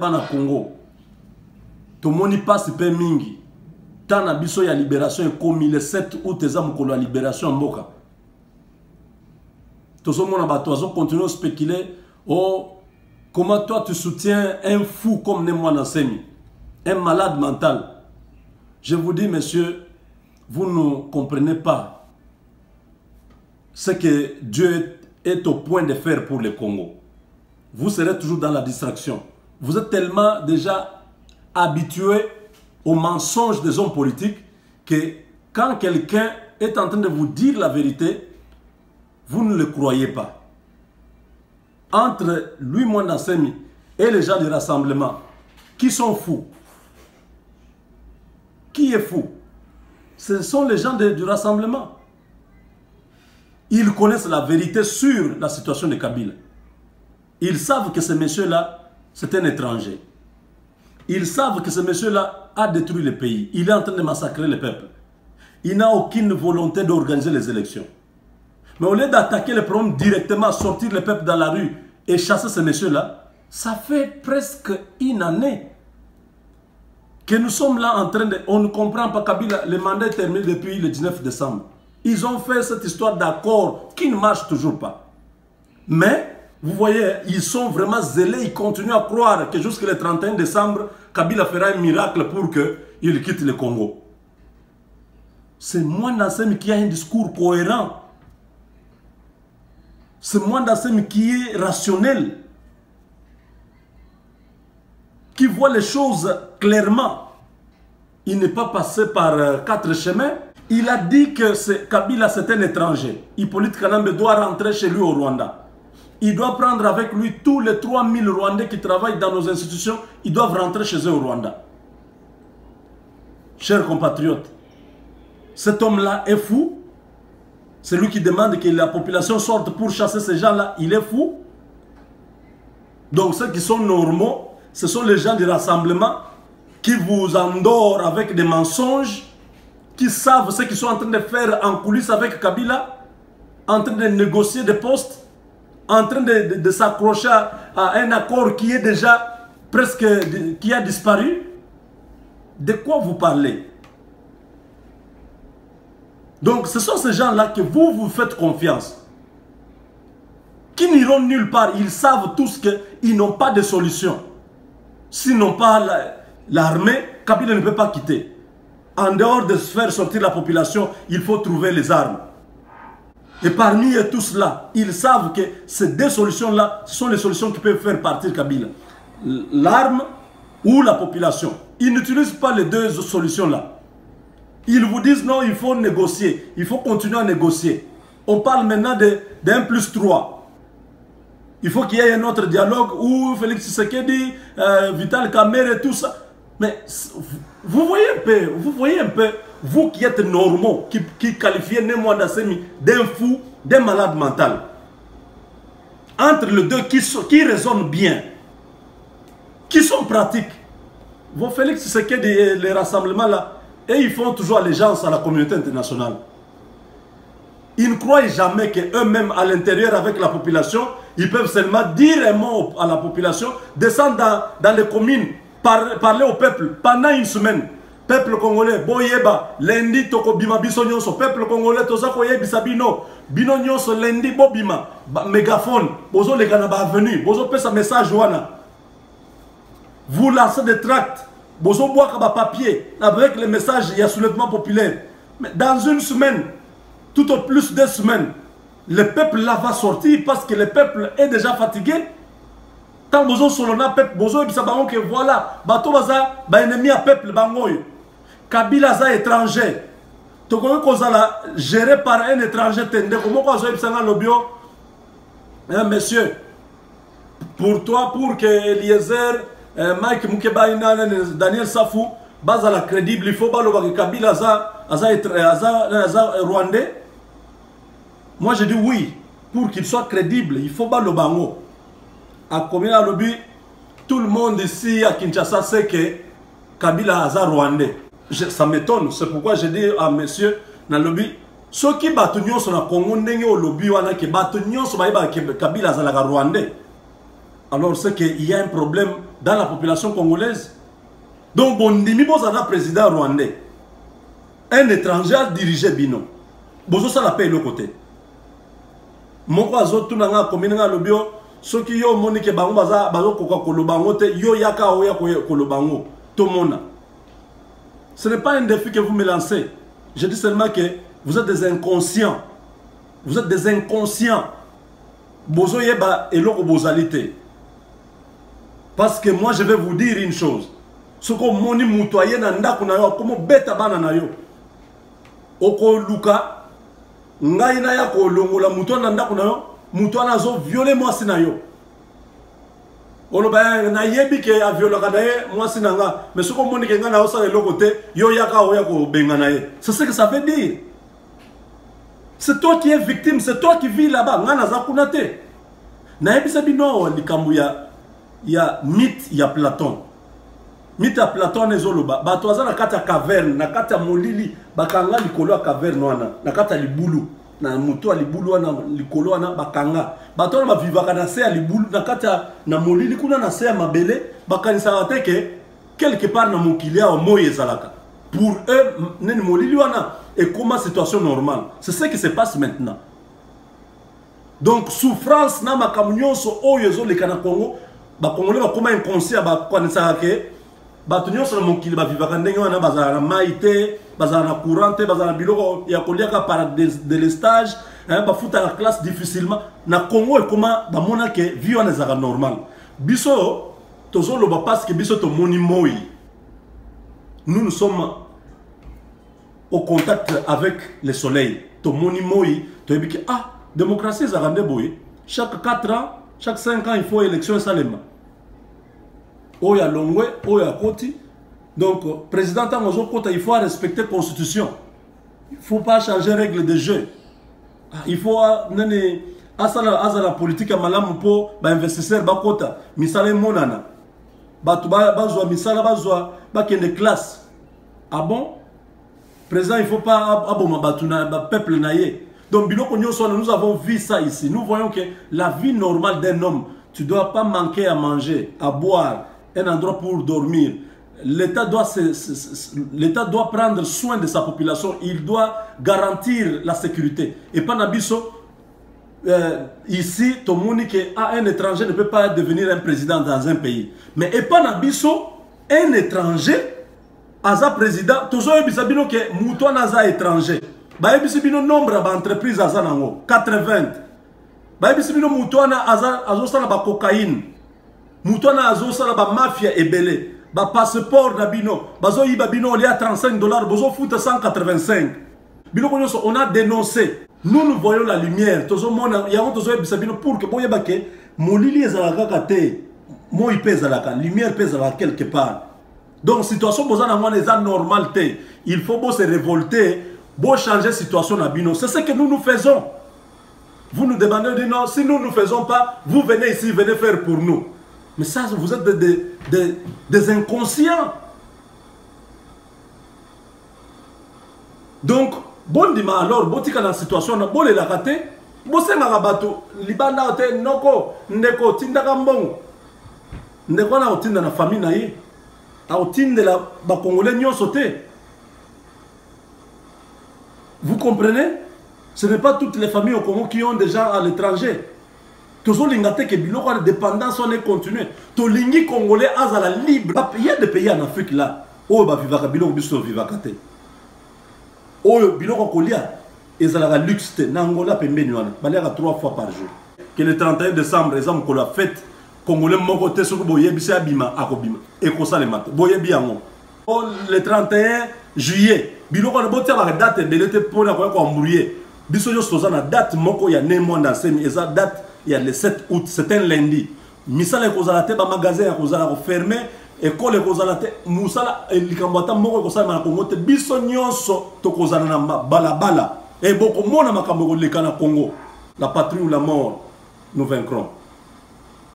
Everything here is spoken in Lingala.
Bana Congo, tomoni passe pe mingi. Tana biso ya libération et comme le 7 août eza mokolo ya libération mboka. Tozomona bato azo continuer à spéculer comment toi tu soutiens un fou comme Nemwana Semi, un malade mental. Je vous dis messieurs, vous ne comprenez pas ce que Dieu est au point de faire pour le Congo. Vous serez toujours dans la distraction. Vous êtes tellement déjà habitué aux mensonges des hommes politiques que quand quelqu'un est en train de vous dire la vérité, vous ne le croyez pas. Entre lui, Nemwana Semi, et les gens du rassemblement, qui sont fous? Qui est fou? Ce sont les gens du rassemblement. Ils connaissent la vérité sur la situation de Kabila. Ils savent que ce monsieur-là, c'est un étranger. Ils savent que ce monsieur-là a détruit le pays. Il est en train de massacrer le peuple. Il n'a aucune volonté d'organiser les élections. Mais au lieu d'attaquer le problème directement, sortir le peuple dans la rue et chasser ce monsieur-là, ça fait presque une année que nous sommes là en train de... On ne comprend pas Kabila, le mandat est terminé depuis le 19 décembre. Ils ont fait cette histoire d'accord qui ne marche toujours pas. Mais, vous voyez, ils sont vraiment zélés, ils continuent à croire que jusqu'au 31 décembre, Kabila fera un miracle pour qu'il quitte le Congo. C'est Nemwana Semi qui a un discours cohérent. C'est Nemwana Semi qui est rationnel. Qui voit les choses clairement. Il n'est pas passé par 4 chemins. Il a dit que Kabila c'est un étranger. Hippolyte Kanambe doit rentrer chez lui au Rwanda. Il doit prendre avec lui tous les 3000 Rwandais qui travaillent dans nos institutions. Ils doivent rentrer chez eux au Rwanda. Chers compatriotes, cet homme-là est fou. Celui qui demande que la population sorte pour chasser ces gens-là, il est fou. Donc ceux qui sont normaux, ce sont les gens du rassemblement qui vous endorment avec des mensonges, qui savent ce qu'ils sont en train de faire en coulisses avec Kabila, en train de négocier des postes, en train de s'accrocher à un accord qui est déjà presque, qui a disparu. De quoi vous parlez? Donc ce sont ces gens-là que vous faites confiance, qui n'iront nulle part. Ils savent tous qu'ils n'ont pas de solution. S'ils n'ont pas l'armée, Kabila ne peut pas quitter. En dehors de faire sortir la population, il faut trouver les armes. Et parmi eux tous là, ils savent que ces deux solutions-là, ce sont les solutions qui peuvent faire partir Kabila. L'arme ou la population. Ils n'utilisent pas les deux solutions-là. Ils vous disent non, il faut négocier. Il faut continuer à négocier. On parle maintenant d'un plus 3. Il faut qu'il y ait un autre dialogue où Félix Tshisekedi, Vital Kamerhe et tout ça. Mais vous voyez un peu, vous qui êtes normaux, qui qualifiez Nemwana Semi d'un fou, d'un malade mental. Entre les deux qui raisonnent bien, qui sont pratiques. Vos Félix Tshisekedi et les rassemblements là, et ils font toujours allégeance à la communauté internationale. Ils ne croient jamais qu'eux-mêmes, à l'intérieur avec la population, ils peuvent seulement dire un mot à la population, descendre dans les communes, parler au peuple pendant une semaine. Peuple congolais, boyeba, lundi toko bima biso nyonso, peuple congolais, tozako yebisa bino, bino nyonso lundi bo bima, mégaphone, bozo les gana ba venu, bozo pesa message wana. Vous lancez des tracts, bozo boaka ba papier, avec les messages, il y a soulèvement populaire. Mais dans une semaine, tout au plus 2 semaines, le peuple là va sortir parce que le peuple est déjà fatigué. Tant que vous avez un peuple, vous avez que voilà, bato baza ba ennemi à peuple bangoyo. Kabila za étranger. To ko ko zala géré par un étranger tende comment ko zo ibsanga lobio. Monsieur, pour toi pour que Eliezer Mike Mukeba ina Daniel Safou bazala crédible, il faut baloba que Kabila za rwandais. Moi je dis oui, pour qu'il soit crédible, il faut pas le bango. À combien à lobby, tout le monde ici à Kinshasa sait que Kabila est rwandais. Ça m'étonne, c'est pourquoi je dis à monsieur dans le lobby, ceux qui battent sur le Congo, au lobby, qui battent sur le Kabila est rwandais. alors c'est qu'il y a un problème dans la population congolaise. Donc, bon, Ndimi Bozana, président rwandais, un étranger a dirigé Bino. Bozo ça la paye le côté. Mon oiseau, tout n'a pas commis le bio. Ceux qui ont monique bango baza bazo koka kolobango te yo yaka oya kolobango tout le monde. Ce n'est pas un défi que vous me lancez. Je dis seulement que vous êtes des inconscients. Vous êtes des inconscients. Bozo yeba eloko bozalité. Parce que moi je vais vous dire une chose. Ce que moni mutoye na ndako na yo comme beta bana na yo. Oko luka ngai na ya ko longola muto na ndako na yo, muto na zo violer moi sina yo. Oloba na yebi ke a violer ka nae moi sina nga, mais ce que moni ke nga na osa le côté yo yaka oya ko benga nae. C'est ce que ça veut dire. C'est toi qui es victime, c'est toi qui vis là-bas, nga na za kunate. Na yebi sa bino likambu ya mythe ya Platon. Mythe ya Platon ezoloba bato aza na kati ya caverne, na kati ya molili bakanga likolo ya caverne wana, na kati ya libulu na muto ya libulu wana likolo wana bakanga bato wana bavivaka na se ya libulu na kati ya na molili kuna na se ya mabele bakanisaka te ke quelque part na mokili ya moyi ezalaka. Pour eux neni molili wana ekoma situation normale. C'est ce qui se passe maintenant. Donc souffrance na makambo nyonso oyo ezoleka na Congo, bakongolais bakoma inconscient bakanisaka ke bato nyonso na mokili bavivaka ndenge wana bazala na mai te, bazala na courant te, bazala na biloko ya koliaka par délestage, bafuta la classe difficilement. Na Congo ekoma bamona ke vie wana ezalaka normal. Biso tozoloba parce que biso tomoni moi. Nous sommes au contact avec le soleil. Tomoni moi, toyebi ke ah, démocratie ezalaka nde boye. Chaque 4 ans, chaque 5 ans il faut élection esalema. Oya Longwe, Oya Koti. Donc, président Tangozo Kota, il faut respecter la constitution. Il ne faut pas changer les règles de jeu. Il faut la politique à malam pour investisseurs bakota. Misale monana. Batuba bazwa misala bazwa bakende classe. Ah bon? Président, il ne faut pas aboma batuna peuple naïe. Donc, biloko nyonso nous avons vu ça ici. Nous voyons que la vie normale d'un homme, tu ne dois pas manquer à manger, à boire, un endroit pour dormir. L'État doit prendre soin de sa population. Il doit garantir la sécurité. Et pas Nabiso, ici, tout le monde dit qu'un étranger ne peut pas devenir un président dans un pays. Mais et pas Nabiso, un étranger, Aza président, toujours Bisabino que Mouton Aza étranger. Bisabino nombre d'entreprises Aza Nango, 80. Bisabino Mouton Aza Azosana cocaïne. Moutona azosala ba mafia ebele ba passeport na bino bazo yiba bino li à $35 bozo fout 185 bino konyoso. On a dénoncé. Nous voyons la lumière tozo mona yango tozo yebisa bino pour que boyeba ke molili ezalaka kate moi pezalaka lumière pezalaka quelque part. Donc situation bozana mona eza normal te, il faut se révolter, bo changer situation na bino. C'est ce que nous faisons. Vous nous demandez de non, si nous ne faisons pas, vous venez ici, venez faire pour nous. Mais ça, vous êtes des inconscients. Donc, bon dima alors, botika na situation na bole la kate, bosenga bato libanda te noko ndeko tindaka mbongo. Ndeko na otinda na famille na ye. A otinde la ba congolais nyonso te. Vous comprenez? Ce n'est pas toutes les familles au Congo qui ont des gens à l'étranger. Toujours l'ingate que biloko de dépendance on est continué. To lingi congolais azala libre. Il y a des pays en Afrique là. Oh ba vivaka biloko biso vivaka te. Oh biloko kolia ezala luxe te. Na Angola pembeni wana. Baliaka 3 fois par jour. Que le 31 décembre exemple ko la fête congolais moko te soko boyebisa abima akobima. Et ko salema. Boyebi yango. Oh le 31 juillet biloko na botia ba date de l'été pour na ko embrouiller. Biso yo soza na date moko ya né monde enseigne eza date. Il y a le 7 août, c'est un lundi. Misala ekozalate ba magasin ekozala ko fermé, école ekozalate musala elikambata moko ekozala na Congo te biso nyonso tokozala na balabala. Et boko mona makambo koleka na Congo. La patrie ou la mort, nous vaincrons.